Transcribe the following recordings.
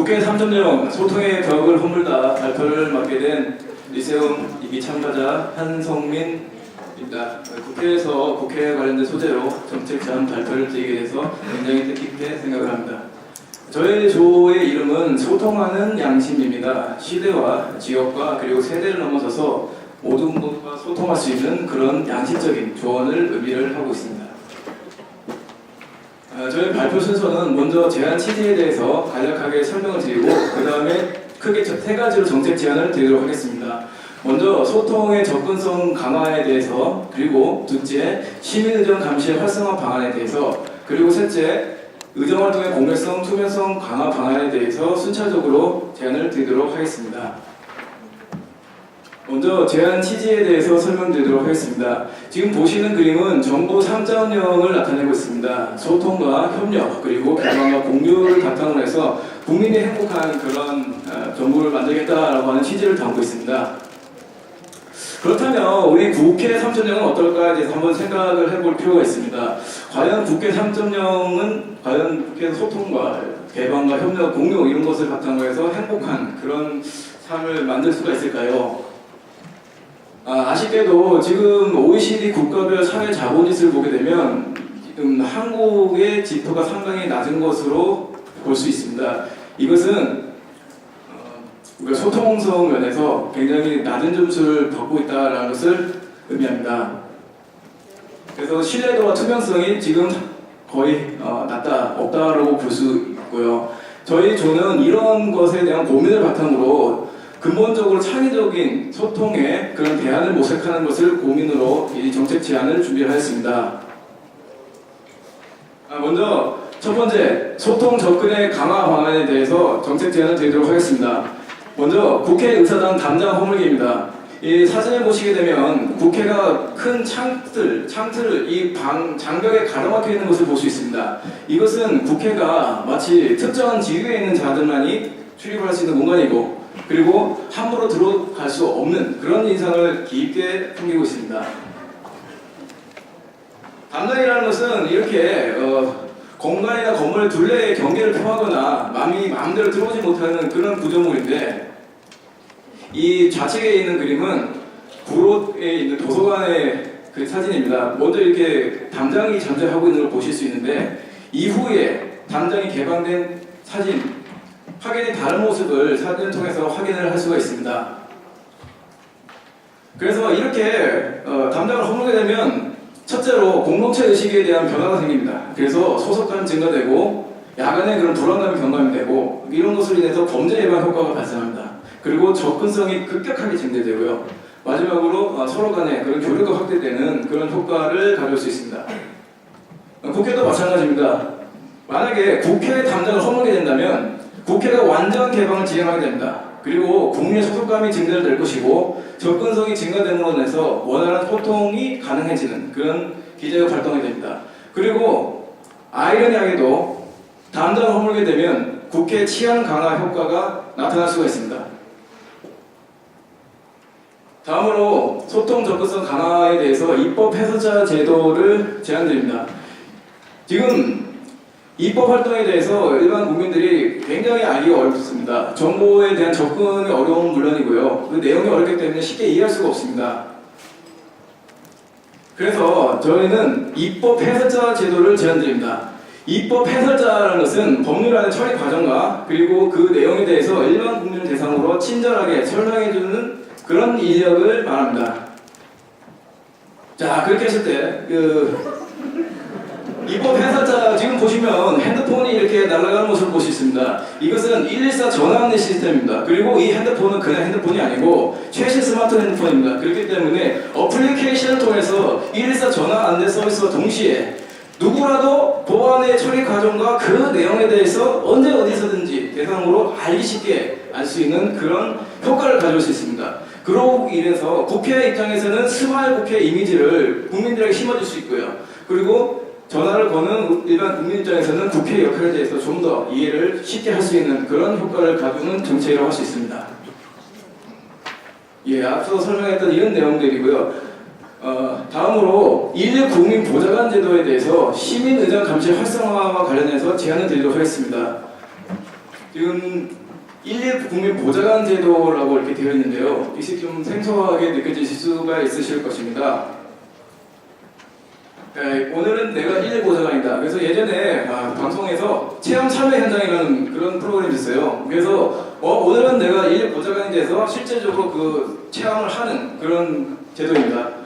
국회 3.0 소통의 벽을 허물다 발표를 맡게 된 리세움 2기 참가자 한성민입니다. 국회에서 국회에 관련된 소재로 정책 제안 발표를 드리게 돼서 굉장히 뜻깊게 생각을 합니다. 저희 조의 이름은 소통하는 양심입니다. 시대와 지역과 그리고 세대를 넘어서서 모든 분과 소통할 수 있는 그런 양심적인 조언을 의미를 하고 있습니다. 저희 발표 순서는 먼저 제안 취지에 대해서 간략하게 설명을 드리고 그 다음에 크게 세 가지로 정책 제안을 드리도록 하겠습니다. 먼저 소통의 접근성 강화에 대해서, 그리고 둘째 시민의정 감시의 활성화 방안에 대해서, 그리고 셋째 의정활동의 공개성, 투명성 강화 방안에 대해서 순차적으로 제안을 드리도록 하겠습니다. 먼저 제안 취지에 대해서 설명드리도록 하겠습니다. 지금 보시는 그림은 정부 3.0을 나타내고 있습니다. 소통과 협력, 그리고 개방과 공유를 바탕으로 해서 국민이 행복한 그런 정부를 만들겠다라고 하는 취지를 담고 있습니다. 그렇다면 우리 국회 3.0은 어떨까에 대해서 한번 생각을 해볼 필요가 있습니다. 과연 국회 3.0은 과연 국회에서 소통과 개방과 협력, 공유 이런 것을 바탕으로 해서 행복한 그런 삶을 만들 수가 있을까요? 아쉽게도 지금 OECD 국가별 사회 자본지수를 보게 되면 지금 한국의 지표가 상당히 낮은 것으로 볼 수 있습니다. 이것은 우리가 소통성 면에서 굉장히 낮은 점수를 받고 있다는 것을 의미합니다. 그래서 신뢰도와 투명성이 지금 거의 낮다, 없다라고 볼 수 있고요. 저희 조는 이런 것에 대한 고민을 바탕으로 근본적으로 창의적인 소통에 그런 대안을 모색하는 것을 고민으로 이 정책 제안을 준비하였습니다. 먼저 첫 번째, 소통 접근의 강화 방안에 대해서 정책 제안을 드리도록 하겠습니다. 먼저 국회의사당 담장 허물기입니다. 이 사진을 보시게 되면 국회가 큰 창틀을 이 장벽에 가로막혀 있는 것을 볼 수 있습니다. 이것은 국회가 마치 특정한 지위에 있는 자들만이 출입할 수 있는 공간이고, 그리고 함부로 들어갈 수 없는 그런 인상을 깊게 풍기고 있습니다. 담장이라는 것은 이렇게 공간이나 건물 둘레의 경계를 표하거나 마음대로 들어오지 못하는 그런 구조물인데, 이 좌측에 있는 그림은 구로에 있는 도서관의 그 사진입니다. 먼저 이렇게 담장이 잠재하고 있는 걸 보실 수 있는데, 이후에 담장이 개방된 사진, 확연히 다른 모습을 사진을 통해서 확인을 할 수가 있습니다. 그래서 이렇게 담장을 허물게 되면 첫째로 공동체 의식에 대한 변화가 생깁니다. 그래서 소속감이 증가되고 야간에 그런 불안감이 경감이 되고, 이런 것으로 인해서 범죄 예방 효과가 발생합니다. 그리고 접근성이 급격하게 증대되고요. 마지막으로 서로 간에 그런 교류가 확대되는 그런 효과를 가져올 수 있습니다. 국회도 마찬가지입니다. 만약에 국회 담장을 허물게 된다면 국회가 완전 개방을 진행하게 됩니다. 그리고 국민의 소속감이 증대될 것이고 접근성이 증가됨으로 인해서 원활한 소통이 가능해지는 그런 기제가 발동이 됩니다. 그리고 아이러니하게도 담장을 허물게 되면 국회 치안 강화 효과가 나타날 수가 있습니다. 다음으로 소통 접근성 강화에 대해서 입법 해설자 제도를 제안드립니다. 지금 입법 활동에 대해서 일반 국민들이 굉장히 알기가 어렵습니다. 정보에 대한 접근이 어려운 물론이고요. 그 내용이 어렵기 때문에 쉽게 이해할 수가 없습니다. 그래서 저희는 입법 해설자 제도를 제안드립니다. 입법 해설자라는 것은 법률안의 처리 과정과 그리고 그 내용에 대해서 일반 국민을 대상으로 친절하게 설명해주는 그런 인력을 말합니다. 자, 그렇게 했을 때 입법 해설자, 지금 보시면 핸드폰이 이렇게 날아가는 모습을 볼 수 있습니다. 이것은 114 전화 안내 시스템입니다. 그리고 이 핸드폰은 그냥 핸드폰이 아니고 최신 스마트 핸드폰입니다. 그렇기 때문에 어플리케이션을 통해서 114 전화 안내 서비스와 동시에 누구라도 법안의 처리 과정과 그 내용에 대해서 언제 어디서든지 대상으로 알기 쉽게 알 수 있는 그런 효과를 가져올 수 있습니다. 그러고 인해서 국회 입장에서는 스마일 국회 이미지를 국민들에게 심어줄 수 있고요. 그리고 전화를 거는 일반 국민 입장에서는 국회 역할에 대해서 좀 더 이해를 쉽게 할 수 있는 그런 효과를 가져오는 정책이라고 할 수 있습니다. 예, 앞서 설명했던 이런 내용들이고요. 다음으로 119 국민 보좌관 제도에 대해서 시민 의정 감시 활성화와 관련해서 제안을 드리도록 하겠습니다. 지금 119 국민 보좌관 제도라고 이렇게 되어 있는데요. 이게 좀 생소하게 느껴지실 수가 있으실 것입니다. 네, 오늘은 내가 119 보좌관이다. 그래서 예전에 방송에서 체험 참여 현장이라는 그런 프로그램이 있어요. 그래서 오늘은 내가 119 보좌관이 돼서 실제적으로 그 체험을 하는 그런 제도입니다.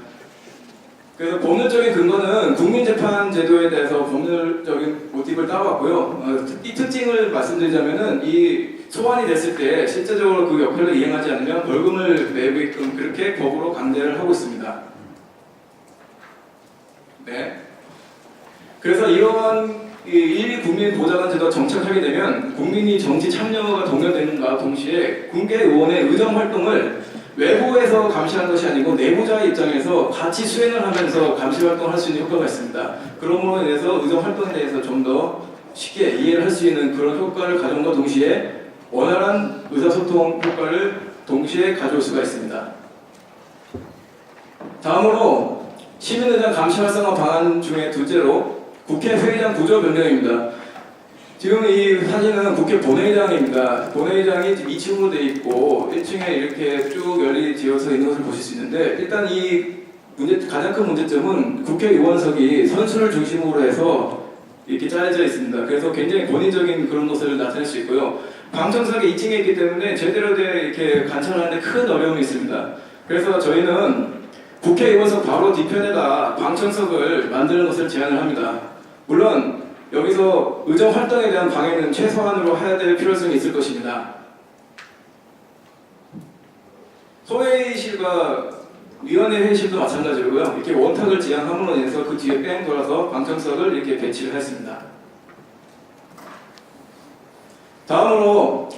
그래서 법률적인 근거는 국민재판제도에 대해서 법률적인 모티브를 따왔고요. 이 특징을 말씀드리자면은 이 소환이 됐을 때 실제적으로 그 역할을 이행하지 않으면 벌금을 내게끔 그렇게 법으로 강제를 하고 있습니다. 네. 그래서 이러한 1위 국민 보좌관 제도가 정착하게 되면 국민이 정치 참여가 동요되는가 동시에 국회의원의 의정 활동을 외부에서 감시하는 것이 아니고 내부자의 입장에서 같이 수행을 하면서 감시 활동을 할 수 있는 효과가 있습니다. 그러므로 인해서 의정 활동에 대해서 좀 더 쉽게 이해를 할 수 있는 그런 효과를 가져온과 동시에 원활한 의사소통 효과를 동시에 가져올 수가 있습니다. 다음으로 시민의장 감시 활성화 방안 중에 둘째로 국회 회의장 구조 변경입니다. 지금 이 사진은 국회 본회의장입니다. 본회의장이 2층으로 되어 있고 1층에 이렇게 쭉 열리 지어서 있는 것을 보실 수 있는데 일단 이 가장 큰 문제점은 국회의원석이 선수를 중심으로 해서 이렇게 짜여져 있습니다. 그래서 굉장히 권위적인 그런 것을 나타낼 수 있고요. 방청석이 2층에 있기 때문에 제대로 이렇게 관찰하는데 큰 어려움이 있습니다. 그래서 저희는 국회의원석 바로 뒤편에다 방청석을 만드는 것을 제안을 합니다. 물론 여기서 의정 활동에 대한 방해는 최소한으로 해야 될 필요성이 있을 것입니다. 소회의실과 위원회 회의실도 마찬가지로고요. 이렇게 원탁을 지향함으로 인해서 그 뒤에 뺑 돌아서 방청석을 이렇게 배치를 했습니다. 다음으로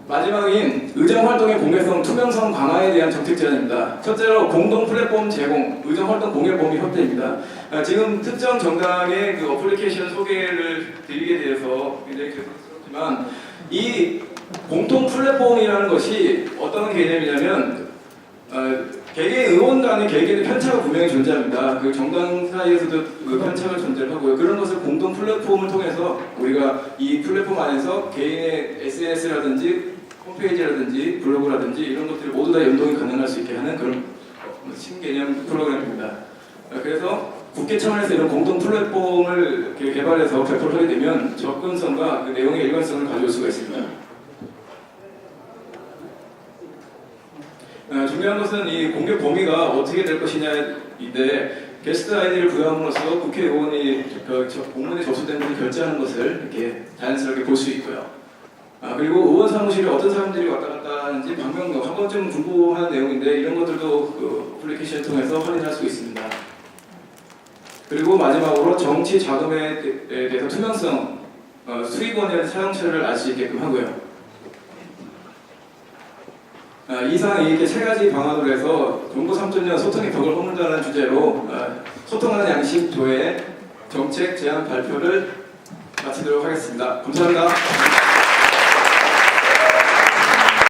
마지막인 의정활동의 공개성, 투명성 강화에 대한 정책 제안입니다. 첫째로 공동 플랫폼 제공, 의정활동 공개 범위 확대입니다. 지금 특정 정당의 그 어플리케이션 소개를 드리게 되어서 굉장히 죄송스럽지만 이 공통 플랫폼이라는 것이 어떤 개념이냐면 개개인 의원 간의 개개인의 편차가 분명히 존재합니다. 그 정당 사이에서도 그 편차가 존재하고요. 그런 것을 공동 플랫폼을 통해서 우리가 이 플랫폼 안에서 개인의 SNS라든지 홈페이지라든지 블로그라든지 이런 것들이 모두 다 연동이 가능할 수 있게 하는 그런 신개념 프로그램입니다. 그래서 국회 차원에서 이런 공동 플랫폼을 개발해서 배포를 하게 되면 접근성과 그 내용의 일관성을 가져올 수가 있습니다. 중요한 것은 이 공개 범위가 어떻게 될 것이냐인데 게스트 아이디를 부여함으로써 국회의원이 공문에 접수된 것을 결제하는 것을 이렇게 자연스럽게 볼 수 있고요. 그리고 의원 사무실에 어떤 사람들이 왔다 갔다 하는지 방명록 한 번쯤 궁금한 내용인데 이런 것들도 그 어플리케이션을 통해서 확인할 수 있습니다. 그리고 마지막으로 정치 자금에 대해서 투명성, 수익원의 사용처를 알 수 있게끔 하고요. 이상 이렇게 세 가지 방안으로 해서 정부 3.0 소통의 벽을 허물다는 주제로 소통하는 양식 조회 정책 제안 발표를 마치도록 하겠습니다. 감사합니다.